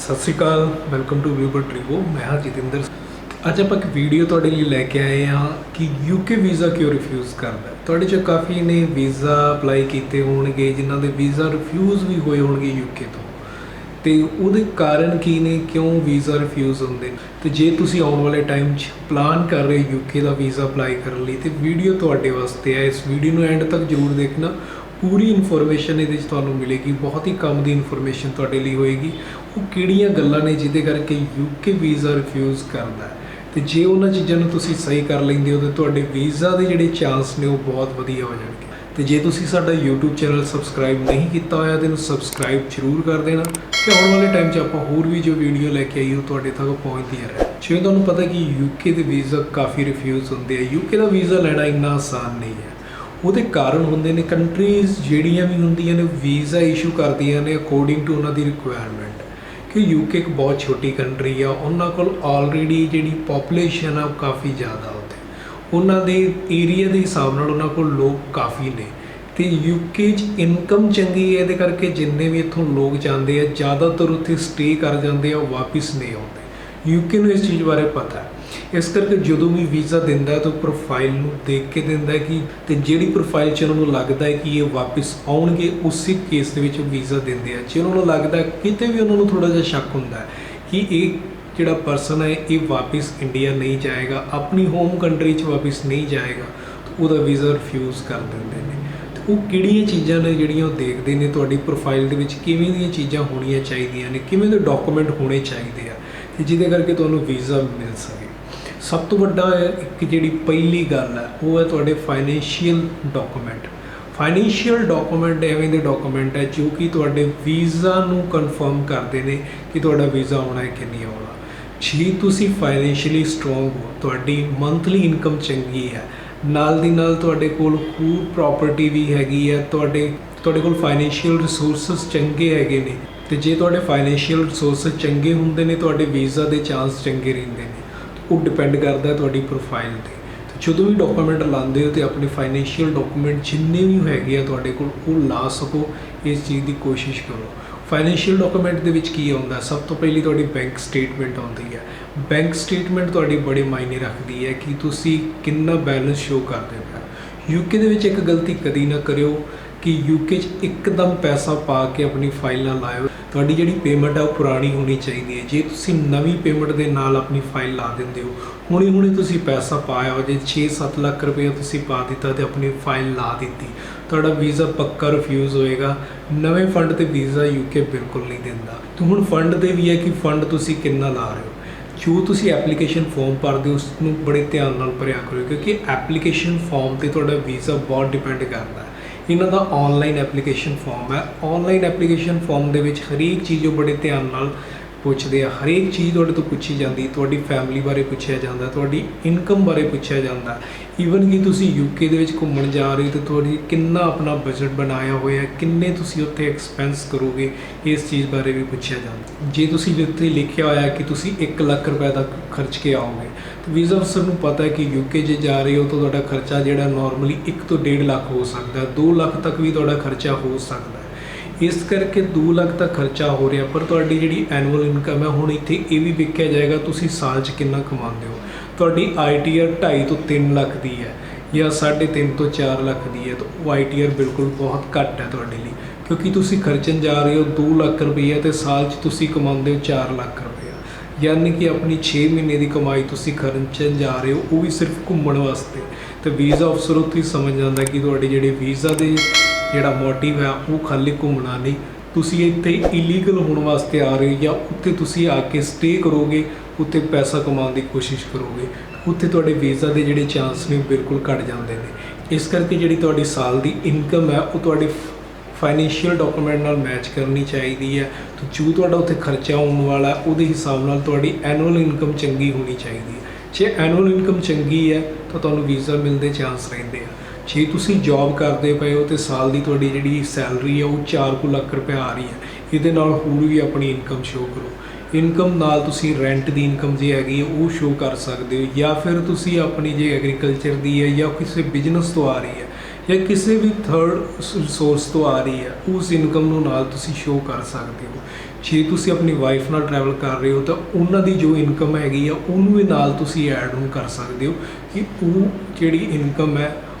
सत श्री अकाल, welcome to व्यूबर trigo. मैं हाँ जितेंद्र। ਅੱਜ ਆਪਾਂ ਇੱਕ ਵੀਡੀਓ ਤੁਹਾਡੇ ਲਈ ਲੈ ਕੇ ਆਏ ਹਾਂ ਕਿ ਯੂਕੇ ਵੀਜ਼ਾ ਕਿਉਂ ਰਿਫਿਊਜ਼ ਕਰਦਾ ਹੈ। ਤੁਹਾਡੇ 'ਚ ਕਾਫੀ ਨੇ ਵੀਜ਼ਾ ਅਪਲਾਈ ਕੀਤੇ ਹੋਣਗੇ ਜਿਨ੍ਹਾਂ ਦੇ ਵੀਜ਼ਾ ਰਿਫਿਊਜ਼ ਵੀ ਹੋਏ ਹੋਣਗੇ ਯੂਕੇ ਤੋਂ, ਤੇ ਉਹਦੇ ਕਾਰਨ ਕੀ ਨੇ, ਕਿਉਂ ਵੀਜ਼ਾ ਰਿਫਿਊਜ਼ ਹੁੰਦੇ ਨੇ। ਤੇ ਜੇ ਤੁਸੀਂ ਆਉਣ ਵਾਲੇ ਟਾਈਮ 'ਚ ਪਲਾਨ ਕਰ ਰਹੇ ਯੂਕੇ ਦਾ ਵੀਜ਼ਾ ਅਪਲਾਈ ਕਰਨ ਲਈ, ਤੇ ਵੀਡੀਓ ਤੁਹਾਡੇ ਵਾਸਤੇ ਹੈ। ਇਸ ਵੀਡੀਓ ਨੂੰ ਐਂਡ ਤੱਕ ਜ਼ਰੂਰ ਦੇਖਣਾ। पूरी इन्फॉर्मेशन ये तुहानू मिलेगी, बहुत ही कम की इन्फॉर्मेशन तुहाडे लई होएगी। वो किहड़ियां गल्लां ने जिहदे करके यूके वीज़ा रिफ्यूज़ करदा है, ते जे उन्हां चीज़ां नूं तुसीं सही कर लैंदे हो तो तुहाडे वीज़ा दे जिहड़े चांस ने वो बहुत वधिया हो जाणगे। ते जे तुसीं साडा यूट्यूब चैनल सबसक्राइब नहीं किया होया तो सबसक्राइब जरूर कर देना, कि आने वाले टाइम 'च आपां होर भी जो वीडियो लैके आई वो तुहाडे तक पहुँचदी रहे। जिवें तुहानूं पता कि यूके दे वीज़ा काफ़ी रिफ्यूज़ हुंदे आ। यूके दा वीज़ा लैना इन्ना आसान नहीं है। ਉਹਦੇ ਕਾਰਨ ਹੁੰਦੇ ਨੇ ਕੰਟਰੀਜ਼ ਜਿਹੜੀਆਂ ਵੀ ਹੁੰਦੀਆਂ ਨੇ ਵੀਜ਼ਾ ਇਸ਼ੂ ਕਰਦੀਆਂ ਨੇ ਅਕੋਰਡਿੰਗ ਟੂ ਉਹਨਾਂ ਦੀ ਰਿਕੁਆਇਰਮੈਂਟ। ਕਿ ਯੂਕੇ ਇੱਕ ਬਹੁਤ ਛੋਟੀ ਕੰਟਰੀ ਆ, ਉਹਨਾਂ ਕੋਲ ਆਲਰੇਡੀ ਜਿਹੜੀ ਪੋਪੂਲੇਸ਼ਨ ਆ ਉਹ ਕਾਫੀ ਜ਼ਿਆਦਾ ਹੁੰਦੀ, ਉਹਨਾਂ ਦੇ ਏਰੀਆ ਦੇ ਹਿਸਾਬ ਨਾਲ ਉਹਨਾਂ ਕੋਲ ਲੋਕ ਕਾਫੀ ਨੇ, ਅਤੇ ਯੂਕੇ 'ਚ ਇਨਕਮ ਚੰਗੀ ਹੈ। ਇਹਦੇ ਕਰਕੇ ਜਿੰਨੇ ਵੀ ਇੱਥੋਂ ਲੋਕ ਜਾਂਦੇ ਆ ਜ਼ਿਆਦਾਤਰ ਉੱਥੇ ਸਟੇ ਕਰ ਜਾਂਦੇ ਆ, ਉਹ ਵਾਪਿਸ ਨਹੀਂ ਆਉਂਦੇ। ਯੂਕੇ ਨੂੰ ਇਸ ਚੀਜ਼ ਬਾਰੇ ਪਤਾ ਹੈ, ਇਸ ਕਰਕੇ ਜਦੋਂ ਵੀ ਵੀਜ਼ਾ ਦਿੰਦਾ ਤਾਂ ਪ੍ਰੋਫਾਈਲ ਨੂੰ ਦੇਖ ਕੇ ਦਿੰਦਾ ਕਿ ਤੇ ਜਿਹੜੀ ਪ੍ਰੋਫਾਈਲ 'ਚ ਉਹਨਾਂ ਨੂੰ ਲੱਗਦਾ ਹੈ ਕਿ ਇਹ ਵਾਪਿਸ ਆਉਣਗੇ ਉਸੇ ਕੇਸ ਦੇ ਵਿੱਚ ਵੀਜ਼ਾ ਦਿੰਦੇ ਆ। ਜੇ ਉਹਨਾਂ ਨੂੰ ਲੱਗਦਾ ਕਿਤੇ ਵੀ ਉਹਨਾਂ ਨੂੰ ਥੋੜ੍ਹਾ ਜਿਹਾ ਸ਼ੱਕ ਹੁੰਦਾ ਹੈ ਕਿ ਇਹ ਜਿਹੜਾ ਪਰਸਨ ਹੈ ਇਹ ਵਾਪਿਸ ਇੰਡੀਆ ਨਹੀਂ ਜਾਏਗਾ, ਆਪਣੀ ਹੋਮ ਕੰਟਰੀ 'ਚ ਵਾਪਿਸ ਨਹੀਂ ਜਾਏਗਾ, ਤਾਂ ਉਹਦਾ ਵੀਜ਼ਾ ਰਿਫਿਊਜ਼ ਕਰ ਦਿੰਦੇ ਨੇ। ਤੇ ਉਹ ਕਿਹੜੀਆਂ ਚੀਜ਼ਾਂ ਨੇ ਜਿਹੜੀਆਂ ਉਹ ਦੇਖਦੇ ਨੇ, ਤੁਹਾਡੀ ਪ੍ਰੋਫਾਈਲ ਦੇ ਵਿੱਚ ਕਿਵੇਂ ਦੀਆਂ ਚੀਜ਼ਾਂ ਹੋਣੀਆਂ ਚਾਹੀਦੀਆਂ ਨੇ, ਕਿਵੇਂ ਦੇ ਡਾਕੂਮੈਂਟ ਹੋਣੇ ਚਾਹੀਦੇ ਆ ਕਿ ਜਿਹਦੇ ਕਰਕੇ ਤੁਹਾਨੂੰ ਵੀਜ਼ਾ ਮਿਲ ਸਕੇ। ਸਭ ਤੋਂ ਵੱਡਾ ਇੱਕ ਜਿਹੜੀ ਪਹਿਲੀ ਗੱਲ ਹੈ ਉਹ ਹੈ ਤੁਹਾਡੇ ਫਾਈਨੈਂਸ਼ੀਅਲ ਡਾਕੂਮੈਂਟ। ਫਾਈਨੈਂਸ਼ੀਅਲ ਡਾਕੂਮੈਂਟ ਐਵੇਂ ਦੇ ਡਾਕੂਮੈਂਟ ਹੈ ਜੋ ਕਿ ਤੁਹਾਡੇ ਵੀਜ਼ਾ ਨੂੰ ਕਨਫਰਮ ਕਰਦੇ ਨੇ ਕਿ ਤੁਹਾਡਾ ਵੀਜ਼ਾ ਆਉਣਾ ਹੈ ਕਿ ਨਹੀਂ ਆਉਣਾ। ਜੇ ਤੁਸੀਂ ਫਾਈਨੈਂਸ਼ੀਅਲੀ ਸਟਰੋਂਗ ਹੋ, ਤੁਹਾਡੀ ਮੰਥਲੀ ਇਨਕਮ ਚੰਗੀ ਹੈ, ਨਾਲ ਦੀ ਨਾਲ ਤੁਹਾਡੇ ਕੋਲ ਹੋਰ ਪ੍ਰੋਪਰਟੀ ਵੀ ਹੈਗੀ ਹੈ, ਤੁਹਾਡੇ ਕੋਲ ਫਾਈਨੈਂਸ਼ੀਅਲ ਰਿਸੋਰਸਿਸ ਚੰਗੇ ਹੈਗੇ ਨੇ, ਅਤੇ ਜੇ ਤੁਹਾਡੇ ਫਾਈਨੈਂਸ਼ੀਅਲ ਰਿਸੋਰਸਿਸ ਚੰਗੇ ਹੁੰਦੇ ਨੇ ਤੁਹਾਡੇ ਵੀਜ਼ਾ ਦੇ ਚਾਂਸ ਚੰਗੇ ਰਹਿੰਦੇ ਨੇ। ਉਹ ਡਿਪੈਂਡ ਕਰਦਾ ਤੁਹਾਡੀ ਪ੍ਰੋਫਾਈਲ 'ਤੇ। ਜਦੋਂ ਵੀ ਡਾਕੂਮੈਂਟ ਲਾਉਂਦੇ ਹੋ ਤਾਂ ਆਪਣੇ ਫਾਈਨੈਂਸ਼ੀਅਲ ਡਾਕੂਮੈਂਟ ਜਿੰਨੇ ਵੀ ਹੈਗੇ ਆ ਤੁਹਾਡੇ ਕੋਲ ਉਹ ਲਾ ਸਕੋ, ਇਸ ਚੀਜ਼ ਦੀ ਕੋਸ਼ਿਸ਼ ਕਰੋ। ਫਾਈਨੈਂਸ਼ੀਅਲ ਡਾਕੂਮੈਂਟ ਦੇ ਵਿੱਚ ਕੀ ਆਉਂਦਾ, ਸਭ ਤੋਂ ਪਹਿਲੀ ਤੁਹਾਡੀ ਬੈਂਕ ਸਟੇਟਮੈਂਟ ਆਉਂਦੀ ਹੈ। ਬੈਂਕ ਸਟੇਟਮੈਂਟ ਤੁਹਾਡੀ ਬੜੇ ਮਾਇਨੇ ਰੱਖਦੀ ਹੈ ਕਿ ਤੁਸੀਂ ਕਿੰਨਾ ਬੈਲੈਂਸ ਸ਼ੋ ਕਰਦੇ ਹੋ। ਯੂਕੇ ਦੇ ਵਿੱਚ ਇੱਕ ਗਲਤੀ ਕਦੀ ਨਾ ਕਰਿਓ ਕਿ ਯੂਕੇ 'ਚ ਇੱਕਦਮ ਪੈਸਾ ਪਾ ਕੇ ਆਪਣੀ ਫਾਈਲ ਨਾ ਲਾਇਓ। ਤੁਹਾਡੀ ਜਿਹੜੀ ਪੇਮੈਂਟ ਹੈ ਉਹ ਪੁਰਾਣੀ ਹੋਣੀ ਚਾਹੀਦੀ ਹੈ। ਜੇ ਤੁਸੀਂ ਨਵੀਂ ਪੇਮੈਂਟ ਦੇ ਨਾਲ ਆਪਣੀ ਫਾਈਲ ਲਾ ਦਿੰਦੇ ਹੋ, ਹੁਣੇ ਤੁਸੀਂ ਪੈਸਾ ਪਾਇਆ ਹੋ, ਜੇ 6-7 ਲੱਖ ਰੁਪਏ ਤੁਸੀਂ ਪਾ ਦਿੱਤਾ ਅਤੇ ਆਪਣੀ ਫਾਈਲ ਲਾ ਦਿੱਤੀ, ਤੁਹਾਡਾ ਵੀਜ਼ਾ ਪੱਕਾ ਰਿਫਿਊਜ਼ ਹੋਏਗਾ। ਨਵੇਂ ਫੰਡ 'ਤੇ ਵੀਜ਼ਾ ਯੂਕੇ ਬਿਲਕੁਲ ਨਹੀਂ ਦਿੰਦਾ। ਅਤੇ ਹੁਣ ਫੰਡ 'ਤੇ ਵੀ ਹੈ ਕਿ ਫੰਡ ਤੁਸੀਂ ਕਿੰਨਾ ਲਾ ਰਹੇ ਹੋ। ਜੋ ਤੁਸੀਂ ਐਪਲੀਕੇਸ਼ਨ ਫਾਰਮ ਭਰਦੇ ਹੋ ਉਸ ਨੂੰ ਬੜੇ ਧਿਆਨ ਨਾਲ ਭਰਿਆ ਕਰੋ, ਕਿਉਂਕਿ ਐਪਲੀਕੇਸ਼ਨ ਫਾਰਮ 'ਤੇ ਤੁਹਾਡਾ ਵੀਜ਼ਾ ਬਹੁਤ ਡਿਪੈਂਡ ਕਰਦਾ ਹੈ। ਇਹਨਾਂ ਦਾ ਔਨਲਾਈਨ ਐਪਲੀਕੇਸ਼ਨ ਫਾਰਮ ਹੈ। ਔਨਲਾਈਨ ਐਪਲੀਕੇਸ਼ਨ ਫਾਰਮ ਦੇ ਵਿੱਚ ਹਰੇਕ ਚੀਜ਼ ਉਹ ਬੜੇ ਧਿਆਨ ਨਾਲ ਪੁੱਛਦੇ ਆ। ਹਰੇਕ ਚੀਜ਼ ਤੁਹਾਡੇ ਤੋਂ ਪੁੱਛੀ ਜਾਂਦੀ, ਤੁਹਾਡੀ ਫੈਮਿਲੀ ਬਾਰੇ ਪੁੱਛਿਆ ਜਾਂਦਾ, ਤੁਹਾਡੀ ਇਨਕਮ ਬਾਰੇ ਪੁੱਛਿਆ ਜਾਂਦਾ। ਈਵਨ ਕਿ ਤੁਸੀਂ ਯੂਕੇ ਦੇ ਵਿੱਚ ਘੁੰਮਣ ਜਾ ਰਹੇ ਹੋ ਤਾਂ ਤੁਹਾਡੀ ਕਿੰਨਾ ਆਪਣਾ ਬਜਟ ਬਣਾਇਆ ਹੋਇਆ, ਕਿੰਨੇ ਤੁਸੀਂ ਉੱਥੇ ਐਕਸਪੈਂਸ ਕਰੋਗੇ, ਇਸ ਚੀਜ਼ ਬਾਰੇ ਵੀ ਪੁੱਛਿਆ ਜਾਂਦਾ। ਜੇ ਤੁਸੀਂ ਉੱਥੇ ਲਿਖਿਆ ਹੋਇਆ ਕਿ ਤੁਸੀਂ 1 ਲੱਖ ਰੁਪਏ ਦਾ ਖਰਚ ਕੇ ਆਓਗੇ, ਤਾਂ ਵੀਜ਼ਾ ਅਫਸਰ ਨੂੰ ਪਤਾ ਹੈ ਕਿ ਯੂਕੇ ਜੇ ਜਾ ਰਹੇ ਹੋ ਤਾਂ ਤੁਹਾਡਾ ਖਰਚਾ ਜਿਹੜਾ ਨੋਰਮਲੀ 1 ਤੋਂ 1.5 ਲੱਖ ਹੋ ਸਕਦਾ, 2 ਲੱਖ ਤੱਕ ਵੀ ਤੁਹਾਡਾ ਖਰਚਾ ਹੋ ਸਕਦਾ। ਇਸ ਕਰਕੇ 2 ਲੱਖ ਤੱਕ ਖਰਚਾ ਹੋ ਰਿਹਾ, ਪਰ ਤੁਹਾਡੀ ਜਿਹੜੀ ਐਨੂਅਲ ਇਨਕਮ ਹੈ, ਹੁਣ ਇੱਥੇ ਇਹ ਵੀ ਵੇਖਿਆ ਜਾਏਗਾ ਤੁਸੀਂ ਸਾਲ 'ਚ ਕਿੰਨਾ ਕਮਾਉਂਦੇ ਹੋ। ਤੁਹਾਡੀ ITR 2.5 ਤੋਂ 3 ਲੱਖ ਦੀ ਹੈ ਜਾਂ 3.5 ਤੋਂ 4 ਲੱਖ ਦੀ ਹੈ, ਤਾਂ ਉਹ ITR ਬਿਲਕੁਲ ਬਹੁਤ ਘੱਟ ਹੈ ਤੁਹਾਡੇ ਲਈ, ਕਿਉਂਕਿ ਤੁਸੀਂ ਖਰਚਣ ਜਾ ਰਹੇ ਹੋ 2 ਲੱਖ ਰੁਪਈਆ ਅਤੇ ਸਾਲ 'ਚ ਤੁਸੀਂ ਕਮਾਉਂਦੇ ਹੋ 4 ਲੱਖ ਰੁਪਈਆ, ਯਾਨੀ ਕਿ ਆਪਣੀ 6 ਮਹੀਨੇ ਦੀ ਕਮਾਈ ਤੁਸੀਂ ਖਰਚਣ ਜਾ ਰਹੇ ਹੋ, ਉਹ ਵੀ ਸਿਰਫ ਘੁੰਮਣ ਵਾਸਤੇ। ਅਤੇ ਵੀਜ਼ਾ ਅਫਸਰ ਉੱਥੇ ਹੀ ਸਮਝ ਜਾਂਦਾ ਕਿ ਤੁਹਾਡੇ ਜਿਹੜੇ ਵੀਜ਼ਾ ਦੇ ਜਿਹੜਾ ਮੋਟਿਵ ਹੈ ਉਹ ਖਾਲੀ ਘੁੰਮਣਾ ਨਹੀਂ, ਤੁਸੀਂ ਇੱਥੇ ਇਲੀਗਲ ਹੋਣ ਵਾਸਤੇ ਆ ਰਹੇ ਹੋ, ਜਾਂ ਉੱਥੇ ਤੁਸੀਂ ਆ ਕੇ ਸਟੇ ਕਰੋਗੇ, ਉੱਥੇ ਪੈਸਾ ਕਮਾਉਣ ਦੀ ਕੋਸ਼ਿਸ਼ ਕਰੋਗੇ, ਉੱਥੇ ਤੁਹਾਡੇ ਵੀਜ਼ਾ ਦੇ ਜਿਹੜੇ ਚਾਂਸ ਨੇ ਬਿਲਕੁਲ ਘੱਟ ਜਾਂਦੇ ਨੇ। ਇਸ ਕਰਕੇ ਜਿਹੜੀ ਤੁਹਾਡੀ ਸਾਲ ਦੀ ਇਨਕਮ ਹੈ ਉਹ ਤੁਹਾਡੇ ਫਾਈਨੈਂਸ਼ੀਅਲ ਡਾਕੂਮੈਂਟ ਨਾਲ ਮੈਚ ਕਰਨੀ ਚਾਹੀਦੀ ਹੈ। ਤਾਂ ਜੋ ਤੁਹਾਡਾ ਉੱਥੇ ਖਰਚਾ ਆਉਣ ਵਾਲਾ ਉਹਦੇ ਹਿਸਾਬ ਨਾਲ ਤੁਹਾਡੀ ਐਨੂਅਲ ਇਨਕਮ ਚੰਗੀ ਹੋਣੀ ਚਾਹੀਦੀ ਹੈ। ਜੇ ਐਨੂਅਲ ਇਨਕਮ ਚੰਗੀ ਹੈ ਤਾਂ ਤੁਹਾਨੂੰ ਵੀਜ਼ਾ ਮਿਲਣ ਦੇ ਚਾਂਸ ਰਹਿੰਦੇ ਆ। ਜੇ ਤੁਸੀਂ ਜੋਬ ਕਰਦੇ ਪਏ ਹੋ ਅਤੇ ਸਾਲ ਦੀ ਤੁਹਾਡੀ ਜਿਹੜੀ ਸੈਲਰੀ ਹੈ ਉਹ 4 ਲੱਖ ਰੁਪਏ ਆ ਰਹੀ ਹੈ, ਇਹਦੇ ਨਾਲ ਹੋਰ ਵੀ ਆਪਣੀ ਇਨਕਮ ਸ਼ੋਅ ਕਰੋ। ਇਨਕਮ ਨਾਲ ਤੁਸੀਂ ਰੈਂਟ ਦੀ ਇਨਕਮ ਜੇ ਹੈਗੀ ਹੈ ਉਹ ਸ਼ੋਅ ਕਰ ਸਕਦੇ ਹੋ, ਜਾਂ ਫਿਰ ਤੁਸੀਂ ਆਪਣੀ ਜੇ ਐਗਰੀਕਲਚਰ ਦੀ ਹੈ ਜਾਂ ਕਿਸੇ ਬਿਜ਼ਨਸ ਤੋਂ ਆ ਰਹੀ ਹੈ ਜਾਂ ਕਿਸੇ ਵੀ ਥਰਡ ਸੋਰਸ ਤੋਂ ਆ ਰਹੀ ਹੈ, ਉਸ ਇਨਕਮ ਨੂੰ ਨਾਲ ਤੁਸੀਂ ਸ਼ੋਅ ਕਰ ਸਕਦੇ ਹੋ। ਜੇ ਤੁਸੀਂ ਆਪਣੀ ਵਾਈਫ ਨਾਲ ਟਰੈਵਲ ਕਰ ਰਹੇ ਹੋ ਤਾਂ ਉਹਨਾਂ ਦੀ ਜੋ ਇਨਕਮ ਹੈਗੀ ਆ ਉਹਨੂੰ ਵੀ ਨਾਲ ਤੁਸੀਂ ਐਡ ਨੂੰ ਕਰ ਸਕਦੇ ਹੋ ਕਿ ਉਹ ਜਿਹੜੀ ਇਨਕਮ ਹੈ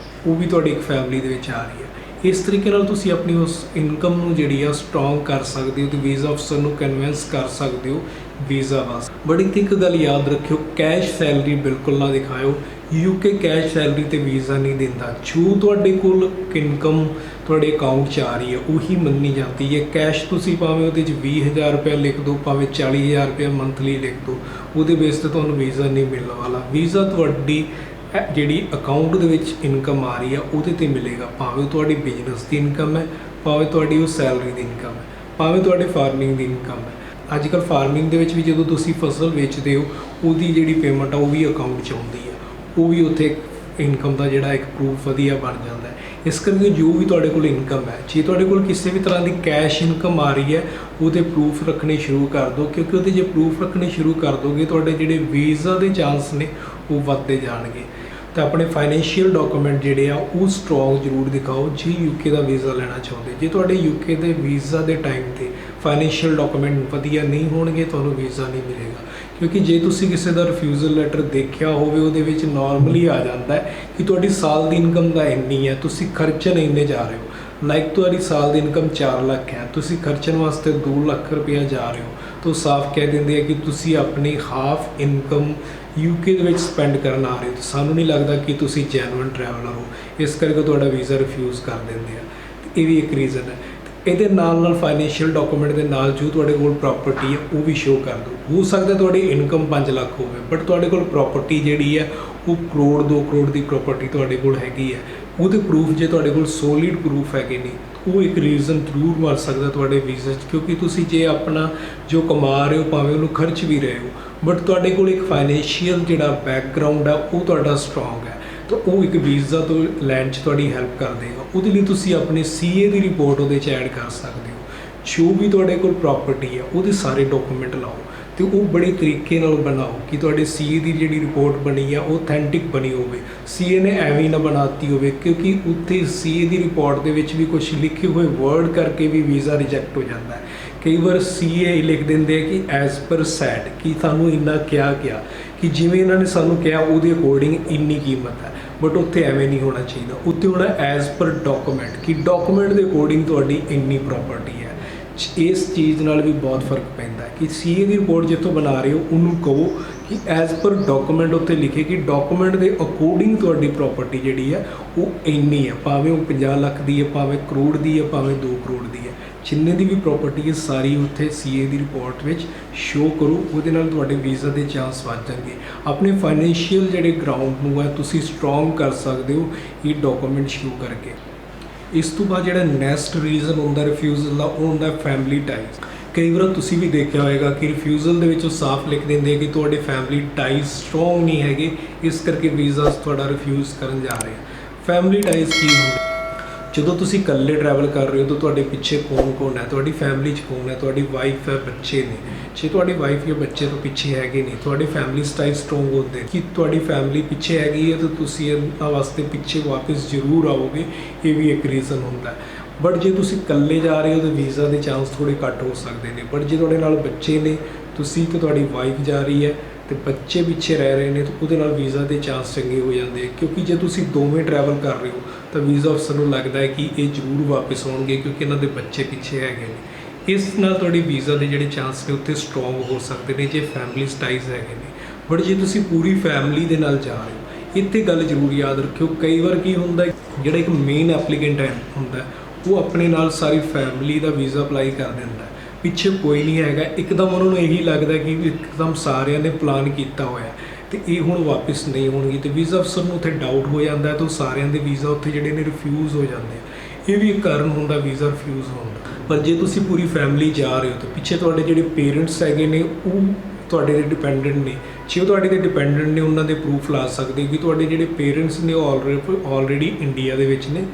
ਉਹ ਵੀ ਤੁਹਾਡੀ ਇੱਕ ਫੈਮਿਲੀ ਦੇ ਵਿੱਚ ਆ ਰਹੀ ਹੈ। ਇਸ ਤਰੀਕੇ ਨਾਲ ਤੁਸੀਂ ਆਪਣੀ ਉਸ ਇਨਕਮ ਨੂੰ ਜਿਹੜੀ ਆ ਸਟਰੋਂਗ ਕਰ ਸਕਦੇ ਹੋ ਤੇ ਵੀਜ਼ਾ ਅਫਸਰ ਨੂੰ ਕਨਵਿੰਸ ਕਰ ਸਕਦੇ ਹੋ ਵੀਜ਼ਾ ਵਾਸਤੇ। ਬੜੀ ਇੱਕ ਗੱਲ ਯਾਦ ਰੱਖਿਓ, ਕੈਸ਼ ਸੈਲਰੀ ਬਿਲਕੁਲ ਨਾ ਦਿਖਾਇਓ। ਯੂਕੇ ਕੈਸ਼ ਸੈਲਰੀ ਤੇ ਵੀਜ਼ਾ ਨਹੀਂ ਦਿੰਦਾ। ਜੋ ਤੁਹਾਡੇ ਕੋਲ ਇਨਕਮ ਤੁਹਾਡੇ ਅਕਾਊਂਟ 'ਚ ਆ ਰਹੀ ਹੈ ਉਹੀ ਮੰਨੀ ਜਾਂਦੀ ਹੈ। ਕੈਸ਼ ਤੁਸੀਂ ਭਾਵੇਂ ਉਹਦੇ 'ਚ 20,000 ਰੁਪਇਆ ਲਿਖ ਦਿਓ, ਭਾਵੇਂ 40,000 ਰੁਪਇਆ ਮੰਥਲੀ ਲਿਖ ਦਿਓ, ਉਹਦੇ ਬੇਸ 'ਤੇ ਤੁਹਾਨੂੰ ਵੀਜ਼ਾ ਨਹੀਂ ਮਿਲਣ ਵਾਲਾ। ਵੀਜ਼ਾ ਤੁਹਾਡੀ ਜਿਹੜੀ ਅਕਾਊਂਟ ਦੇ ਵਿੱਚ ਇਨਕਮ ਆ ਰਹੀ ਆ ਉਹਦੇ 'ਤੇ ਮਿਲੇਗਾ, ਭਾਵੇਂ ਉਹ ਤੁਹਾਡੀ ਬਿਜ਼ਨਸ ਦੀ ਇਨਕਮ ਹੈ, ਭਾਵੇਂ ਤੁਹਾਡੀ ਉਹ ਸੈਲਰੀ ਦੀ ਇਨਕਮ ਹੈ, ਭਾਵੇਂ ਤੁਹਾਡੇ ਫਾਰਮਿੰਗ ਦੀ ਇਨਕਮ ਹੈ। ਅੱਜ ਕੱਲ੍ਹ ਫਾਰਮਿੰਗ ਦੇ ਵਿੱਚ ਵੀ ਜਦੋਂ ਤੁਸੀਂ ਫਸਲ ਵੇਚਦੇ ਹੋ ਉਹਦੀ ਜਿਹੜੀ ਪੇਮੈਂਟ ਆ ਉਹ ਵੀ ਅਕਾਊਂਟ 'ਚ ਆਉਂਦੀ ਹੈ, ਉਹ ਵੀ ਉੱਥੇ ਇਨਕਮ ਦਾ ਜਿਹੜਾ ਇੱਕ ਪ੍ਰੂਫ ਵਧੀਆ ਬਣ ਜਾਂਦਾ ਹੈ। ਇਸ ਕਰਕੇ ਜੋ ਵੀ ਤੁਹਾਡੇ ਕੋਲ ਇਨਕਮ ਹੈ, ਜੇ ਤੁਹਾਡੇ ਕੋਲ ਕਿਸੇ ਵੀ ਤਰ੍ਹਾਂ ਦੀ ਕੈਸ਼ ਇਨਕਮ ਆ ਰਹੀ ਹੈ ਉਹਦੇ ਪ੍ਰੂਫ ਰੱਖਣੇ ਸ਼ੁਰੂ ਕਰ ਦਿਓ, ਕਿਉਂਕਿ ਉਹਦੇ ਜੇ ਪ੍ਰੂਫ ਰੱਖਣੇ ਸ਼ੁਰੂ ਕਰ ਦੋਗੇ ਤੁਹਾਡੇ ਜਿਹੜੇ ਵੀਜ਼ਾ ਦੇ ਚਾਂਸ ਨੇ ਉਹ ਵੱਧਦੇ ਜਾਣਗੇ। ਤਾਂ ਆਪਣੇ ਫਾਈਨੈਂਸ਼ੀਅਲ ਡਾਕੂਮੈਂਟ ਜਿਹੜੇ ਆ ਉਹ ਸਟਰੋਂਗ ਜ਼ਰੂਰ ਦਿਖਾਓ ਜੇ ਯੂਕੇ ਦਾ ਵੀਜ਼ਾ ਲੈਣਾ ਚਾਹੁੰਦੇ। ਜੇ ਤੁਹਾਡੇ ਯੂਕੇ ਦੇ ਵੀਜ਼ਾ ਦੇ ਟਾਈਮ 'ਤੇ ਫਾਈਨੈਂਸ਼ੀਅਲ ਡਾਕੂਮੈਂਟ ਵਧੀਆ ਨਹੀਂ ਹੋਣਗੇ ਤੁਹਾਨੂੰ ਵੀਜ਼ਾ ਨਹੀਂ ਮਿਲੇਗਾ। ਕਿਉਂਕਿ ਜੇ ਤੁਸੀਂ ਕਿਸੇ ਦਾ ਰਿਫਿਊਜ਼ਲ ਲੈਟਰ ਦੇਖਿਆ ਹੋਵੇ ਉਹਦੇ ਵਿੱਚ ਨਾਰਮਲੀ ਆ ਜਾਂਦਾ ਹੈ ਕਿ ਤੁਹਾਡੀ ਸਾਲ ਦੀ ਇਨਕਮ ਦਾ ਇੰਨੀ ਹੈ, ਤੁਸੀਂ ਖਰਚਣ ਇੰਨੇ ਜਾ ਰਹੇ ਹੋ। ਲਾਈਕ ਤੁਹਾਡੀ ਸਾਲ ਦੀ ਇਨਕਮ 4 ਲੱਖ ਹੈ, ਤੁਸੀਂ ਖਰਚਣ ਵਾਸਤੇ 2 ਲੱਖ ਰੁਪਇਆ ਜਾ ਰਹੇ ਹੋ, ਤਾਂ ਸਾਫ਼ ਕਹਿ ਦਿੰਦੇ ਆ ਕਿ ਤੁਸੀਂ ਆਪਣੀ ਹਾਫ ਇਨਕਮ ਯੂਕੇ ਦੇ ਵਿੱਚ ਸਪੈਂਡ ਕਰਨ ਆ ਰਹੇ ਹੋ। ਸਾਨੂੰ ਨਹੀਂ ਲੱਗਦਾ ਕਿ ਤੁਸੀਂ ਜੈਨੂਇਨ ਟਰੈਵਲਰ ਹੋ, ਇਸ ਕਰਕੇ ਤੁਹਾਡਾ ਵੀਜ਼ਾ ਰਿਫਿਊਜ਼ ਕਰ ਦਿੰਦੇ ਆ। ਇਹ ਵੀ ਇੱਕ ਰੀਜ਼ਨ ਹੈ। ਇਹਦੇ ਨਾਲ ਫਾਈਨੈਂਸ਼ੀਅਲ ਡਾਕੂਮੈਂਟ ਦੇ ਨਾਲ ਜੋ ਤੁਹਾਡੇ ਕੋਲ ਪ੍ਰਾਪਰਟੀ ਹੈ ਉਹ ਵੀ ਸ਼ੋਅ ਕਰ ਦਿਓ। ਹੋ ਸਕਦਾ ਤੁਹਾਡੀ ਇਨਕਮ 5 ਲੱਖ ਹੋਵੇ ਬਟ ਤੁਹਾਡੇ ਕੋਲ ਪ੍ਰਾਪਰਟੀ ਜਿਹੜੀ ਹੈ ਉਹ ਕਰੋੜ 2 ਕਰੋੜ ਦੀ ਪ੍ਰਾਪਰਟੀ ਤੁਹਾਡੇ ਕੋਲ ਹੈਗੀ ਹੈ। ਉਹਦੇ ਪ੍ਰੂਫ ਜੇ ਤੁਹਾਡੇ ਕੋਲ ਸੋਲਿਡ ਪ੍ਰੂਫ ਹੈਗੇ ਨੇ ਉਹ ਇੱਕ ਰੀਜ਼ਨ ਜ਼ਰੂਰ ਬਣ ਸਕਦਾ ਤੁਹਾਡੇ ਵੀਜ਼ੇ 'ਚ। ਕਿਉਂਕਿ ਤੁਸੀਂ ਜੇ ਆਪਣਾ ਜੋ ਕਮਾ ਰਹੇ ਹੋ ਭਾਵੇਂ ਉਹਨੂੰ ਖਰਚ ਵੀ ਰਹੇ ਹੋ ਬਟ ਤੁਹਾਡੇ ਕੋਲ ਇੱਕ ਫਾਈਨੈਂਸ਼ੀਅਲ ਜਿਹੜਾ ਬੈਕਗਰਾਊਂਡ ਹੈ ਉਹ ਤੁਹਾਡਾ ਸਟਰੋਂਗ ਹੈ, ਤਾਂ ਉਹ ਇੱਕ ਵੀਜ਼ਾ ਤੋਂ ਲੈਣ 'ਚ ਤੁਹਾਡੀ ਹੈਲਪ ਕਰ ਦੇਗਾ। ਉਹਦੇ ਲਈ ਤੁਸੀਂ ਆਪਣੇ CA ਦੀ ਰਿਪੋਰਟ ਉਹਦੇ 'ਚ ਐਡ ਕਰ ਸਕਦੇ ਹੋ। ਜੋ ਵੀ ਤੁਹਾਡੇ ਕੋਲ ਪ੍ਰਾਪਰਟੀ ਹੈ ਉਹਦੇ ਸਾਰੇ ਡਾਕੂਮੈਂਟ ਲਾਓ ਤੇ ਉਹ ਬੜੇ ਤਰੀਕੇ ਨਾਲ ਬਣਾਓ ਕਿ ਤੁਹਾਡੇ CA ਦੀ ਜਿਹੜੀ ਰਿਪੋਰਟ ਬਣੀ ਆ ਉਹ ਅਥੈਂਟਿਕ ਬਣੀ ਹੋਵੇ। CA ਨੇ ਐਵੇਂ ਨਾ ਬਣਾਤੀ ਹੋਵੇ, ਕਿਉਂਕਿ ਉੱਥੇ CA ਦੀ ਰਿਪੋਰਟ ਦੇ ਵਿੱਚ ਵੀ ਕੁਝ ਲਿਖੇ ਹੋਏ ਵਰਡ ਕਰਕੇ ਵੀ ਵੀਜ਼ਾ ਰਿਜੈਕਟ ਹੋ ਜਾਂਦਾ ਹੈ। ਕਈ ਵਾਰ CA ਲਿਖ ਦਿੰਦੇ ਆ ਕਿ ਐਜ਼ ਪਰ ਸੈਟ, ਕਿ ਸਾਨੂੰ ਇੰਨਾ ਕਿਹਾ ਗਿਆ ਕਿ ਜਿਵੇਂ ਇਹਨਾਂ ਨੇ ਸਾਨੂੰ ਕਿਹਾ ਉਹਦੇ ਅਕੋਰਡਿੰਗ ਇੰਨੀ ਕੀਮਤ ਹੈ, ਬਟ ਉੱਥੇ ਐਵੇਂ ਨਹੀਂ ਹੋਣਾ ਚਾਹੀਦਾ। ਉੱਥੇ ਹੋਣਾ ਐਜ਼ ਪਰ ਡਾਕੂਮੈਂਟ, ਕਿ ਡਾਕੂਮੈਂਟ ਦੇ ਅਕੋਰਡਿੰਗ ਤੁਹਾਡੀ ਇੰਨੀ ਪ੍ਰਾਪਰਟੀ ਹੈ। ਇਸ ਚੀਜ਼ ਨਾਲ ਵੀ ਬਹੁਤ ਫਰਕ ਪੈਂਦਾ ਕਿ CA ਦੀ ਰਿਪੋਰਟ ਜਿੱਥੋਂ ਬਣਾ ਰਹੇ ਹੋ ਉਹਨੂੰ ਕਹੋ ਕਿ ਐਜ਼ ਪਰ ਡਾਕੂਮੈਂਟ ਉੱਥੇ ਲਿਖੇ ਕਿ ਡਾਕੂਮੈਂਟ ਦੇ ਅਕੋਰਡਿੰਗ ਤੁਹਾਡੀ ਪ੍ਰਾਪਰਟੀ ਜਿਹੜੀ ਹੈ ਉਹ ਇੰਨੀ ਹੈ, ਭਾਵੇਂ ਉਹ 50 ਲੱਖ ਦੀ ਹੈ, ਭਾਵੇਂ ਕਰੋੜ ਦੀ ਹੈ, ਭਾਵੇਂ 2 ਕਰੋੜ ਦੀ ਹੈ। ਜਿੰਨੇ ਦੀ ਵੀ ਪ੍ਰਾਪਰਟੀ ਹੈ ਸਾਰੀ ਉੱਥੇ CA ਦੀ ਰਿਪੋਰਟ ਵਿੱਚ ਸ਼ੋਅ ਕਰੋ। ਉਹਦੇ ਨਾਲ ਤੁਹਾਡੇ ਵੀਜ਼ਾ ਦੇ ਚਾਂਸ ਵੱਧ ਜਾਣਗੇ। ਆਪਣੇ ਫਾਈਨੈਂਸ਼ੀਅਲ ਜਿਹੜੇ ਗਰਾਊਂਡ ਨੂੰ ਹੈ ਤੁਸੀਂ ਸਟਰੋਂਗ ਕਰ ਸਕਦੇ ਹੋ ਇਹ ਡਾਕੂਮੈਂਟ ਸ਼ੋਅ ਕਰਕੇ। ਇਸ ਤੋਂ ਬਾਅਦ ਜਿਹੜਾ ਨੈਕਸਟ ਰੀਜ਼ਨ ਹੁੰਦਾ ਰਿਫਿਊਜ਼ਲ ਦਾ ਉਹ ਹੁੰਦਾ ਫੈਮਿਲੀ ਟਾਈਜ਼। ਕਈ ਵਾਰ ਤੁਸੀਂ ਵੀ ਦੇਖਿਆ ਹੋਏਗਾ ਕਿ ਰਿਫਿਊਜ਼ਲ ਦੇ ਵਿੱਚ ਉਹ ਸਾਫ਼ ਲਿਖ ਦਿੰਦੇ ਕਿ ਤੁਹਾਡੇ ਫੈਮਿਲੀ ਟਾਈਜ਼ ਸਟਰੋਂਗ ਨਹੀਂ ਹੈਗੇ, ਇਸ ਕਰਕੇ ਵੀਜ਼ਾ ਤੁਹਾਡਾ ਰਿਫਿਊਜ਼ ਕਰਨ ਜਾ ਰਹੇ ਆ। ਫੈਮਿਲੀ ਟਾਈਜ਼ ਕੀ ਹੁੰਦੇ? ਜਦੋਂ ਤੁਸੀਂ ਇਕੱਲੇ ਟਰੈਵਲ ਕਰ ਰਹੇ ਹੋ ਤਾਂ ਤੁਹਾਡੇ ਪਿੱਛੇ ਕੌਣ ਹੈ, ਤੁਹਾਡੀ ਫੈਮਿਲੀ 'ਚ ਕੌਣ ਹੈ, ਤੁਹਾਡੀ ਵਾਈਫ ਹੈ, ਬੱਚੇ ਨੇ। ਜੇ ਤੁਹਾਡੀ ਵਾਈਫ ਜਾਂ ਬੱਚੇ ਤੋਂ ਪਿੱਛੇ ਹੈਗੇ ਨਹੀਂ, ਤੁਹਾਡੇ ਫੈਮਿਲੀ ਸਟਾਈਲ ਸਟਰੋਂਗ ਹੁੰਦੇ ਕਿ ਤੁਹਾਡੀ ਫੈਮਿਲੀ ਪਿੱਛੇ ਹੈਗੀ ਹੈ ਤਾਂ ਤੁਸੀਂ ਇਹਨਾਂ ਵਾਸਤੇ ਪਿੱਛੇ ਵਾਪਸ ਜ਼ਰੂਰ ਆਓਗੇ। ਇਹ ਵੀ ਇੱਕ ਰੀਜ਼ਨ ਹੁੰਦਾ। ਬਟ ਜੇ ਤੁਸੀਂ ਇਕੱਲੇ ਜਾ ਰਹੇ ਹੋ ਤਾਂ ਵੀਜ਼ਾ ਦੇ ਚਾਂਸ ਥੋੜ੍ਹੇ ਘੱਟ ਹੋ ਸਕਦੇ ਨੇ। ਬਟ ਜੇ ਤੁਹਾਡੇ ਨਾਲ ਬੱਚੇ ਨੇ, ਤੁਸੀਂ ਤੇ ਤੁਹਾਡੀ ਵਾਈਫ ਜਾ ਰਹੀ ਹੈ ਤੇ ਬੱਚੇ ਪਿੱਛੇ ਰਹਿ ਰਹੇ ਨੇ ਤਾਂ ਉਹਦੇ ਨਾਲ ਵੀਜ਼ਾ ਦੇ ਚਾਂਸ ਚੰਗੇ ਹੋ ਜਾਂਦੇ। ਕਿਉਂਕਿ ਜੇ ਤੁਸੀਂ ਦੋਵੇਂ ਟਰੈਵਲ ਕਰ ਰਹੇ ਹੋ ਤਾਂ ਵੀਜ਼ਾ ਅਫਸਰ ਨੂੰ ਲੱਗਦਾ ਹੈ ਕਿ ਇਹ ਜ਼ਰੂਰ ਵਾਪਸ ਆਉਣਗੇ ਕਿਉਂਕਿ ਇਹਨਾਂ ਦੇ ਬੱਚੇ ਪਿੱਛੇ ਹੈਗੇ ਨੇ। ਇਸ ਨਾਲ ਤੁਹਾਡੀ ਵੀਜ਼ਾ ਦੇ ਜਿਹੜੇ ਚਾਂਸ ਨੇ ਉੱਥੇ ਸਟਰੋਂਗ ਹੋ ਸਕਦੇ ਨੇ ਜੇ ਫੈਮਿਲੀ ਸਟਾਈਜ਼ ਹੈਗੇ ਨੇ। ਬਟ ਜੇ ਤੁਸੀਂ ਪੂਰੀ ਫੈਮਿਲੀ ਦੇ ਨਾਲ ਜਾ ਰਹੇ ਹੋ, ਇੱਥੇ ਗੱਲ ਜ਼ਰੂਰ ਯਾਦ ਰੱਖਿਓ। ਕਈ ਵਾਰ ਕੀ ਹੁੰਦਾ, ਜਿਹੜਾ ਇੱਕ ਮੇਨ ਐਪਲੀਕੈਂਟ ਹੁੰਦਾ ਉਹ ਆਪਣੇ ਨਾਲ ਸਾਰੀ ਫੈਮਿਲੀ ਦਾ ਵੀਜ਼ਾ ਅਪਲਾਈ ਕਰ ਦਿੰਦਾ, ਪਿੱਛੇ ਕੋਈ ਨਹੀਂ ਹੈਗਾ। ਇੱਕਦਮ ਉਹਨਾਂ ਨੂੰ ਇਹੀ ਲੱਗਦਾ ਕਿ ਇੱਕਦਮ ਸਾਰਿਆਂ ਨੇ ਪਲਾਨ ਕੀਤਾ ਹੋਇਆ ਤੇ ਇਹ ਹੁਣ ਵਾਪਸ ਨਹੀਂ ਹੋਣਗੇ ਤੇ ਵੀਜ਼ਾ ਅਫਸਰ ਨੂੰ ਉੱਥੇ ਡਾਊਟ ਹੋ ਜਾਂਦਾ ਤਾਂ ਸਾਰਿਆਂ ਦੇ ਵੀਜ਼ਾ ਉੱਥੇ ਜਿਹੜੇ ਨੇ ਰਿਫਿਊਜ਼ ਹੋ ਜਾਂਦੇ ਆ। ਇਹ ਵੀ ਇੱਕ ਕਾਰਨ ਹੁੰਦਾ ਵੀਜ਼ਾ ਰਿਫਿਊਜ਼ ਹੋਣ ਦਾ। ਪਰ ਜੇ ਤੁਸੀਂ ਪੂਰੀ ਫੈਮਿਲੀ ਜਾ ਰਹੇ ਹੋ ਤਾਂ ਪਿੱਛੇ ਤੁਹਾਡੇ ਜਿਹੜੇ ਪੇਰੈਂਟਸ ਹੈਗੇ ਨੇ ਉਹ ਤੁਹਾਡੇ ਦੇ ਡਿਪੈਂਡੈਂਟ ਨੇ। ਜੇ ਉਹ ਤੁਹਾਡੇ ਦੇ ਡਿਪੈਂਡੈਂਟ ਨੇ ਉਹਨਾਂ ਦੇ ਪ੍ਰੂਫ ਲਾ ਸਕਦੇ ਕਿ ਤੁਹਾਡੇ ਜਿਹੜੇ ਪੇਰੈਂਟਸ ਨੇ ਉਹ ਆਲਰੇਡੀ ਇੰਡੀਆ ਦੇ ਵਿੱਚ ਨੇ,